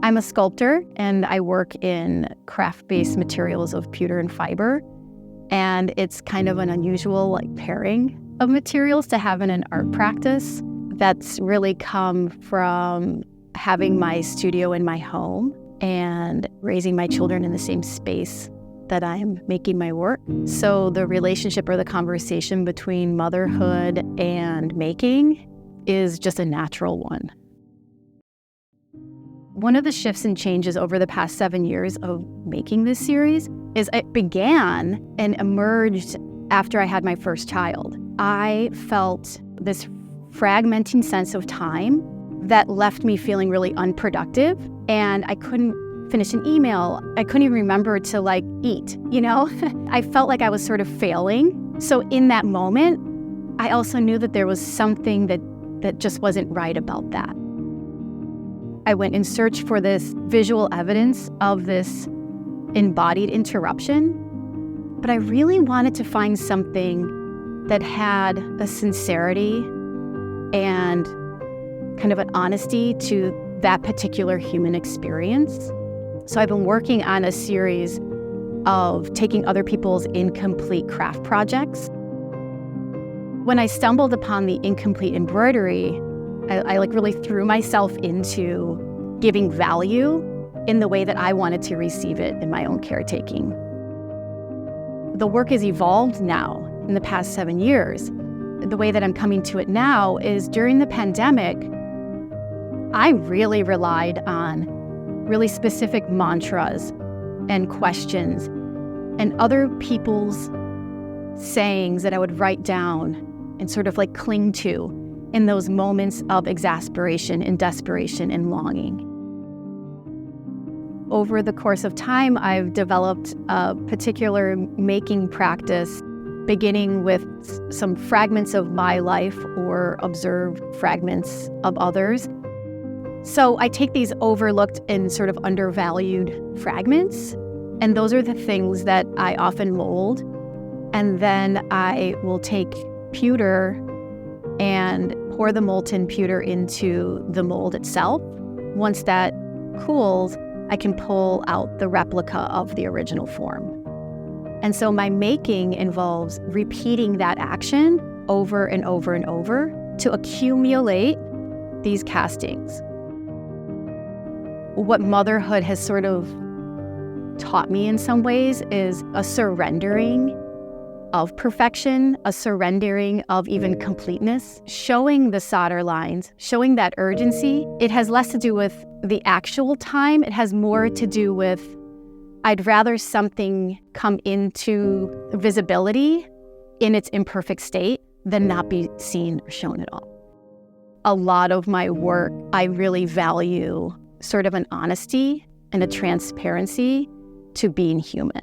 I'm a sculptor, and I work in craft-based materials of pewter and fiber. And it's kind of an unusual pairing of materials to have in an art practice. That's really come from having my studio in my home and raising my children in the same space that I'm making my work. So the relationship or the conversation between motherhood and making is just a natural one. One of the shifts and changes over the past 7 years of making this series is it began and emerged after I had my first child. I felt this fragmenting sense of time that left me feeling really unproductive, and I couldn't finish an email. I couldn't even remember to eat, I felt like I was sort of failing. So in that moment, I also knew that there was something that just wasn't right about that. I went in search for this visual evidence of this embodied interruption, but I really wanted to find something that had a sincerity and kind of an honesty to that particular human experience. So I've been working on a series of taking other people's incomplete craft projects. When I stumbled upon the incomplete embroidery, I really threw myself into giving value in the way that I wanted to receive it in my own caretaking. The work has evolved now in the past 7 years. The way that I'm coming to it now is during the pandemic, I really relied on really specific mantras and questions and other people's sayings that I would write down and sort of cling to in those moments of exasperation and desperation and longing. Over the course of time, I've developed a particular making practice, beginning with some fragments of my life or observed fragments of others. So I take these overlooked and sort of undervalued fragments, and those are the things that I often mold. And then I will take pewter and pour the molten pewter into the mold itself. Once that cools, I can pull out the replica of the original form. And so my making involves repeating that action over and over and over to accumulate these castings. What motherhood has sort of taught me in some ways is a surrendering of perfection, a surrendering of even completeness, showing the solder lines, showing that urgency. It has less to do with the actual time. It has more to do with I'd rather something come into visibility in its imperfect state than not be seen or shown at all. A lot of my work, I really value sort of an honesty and a transparency to being human.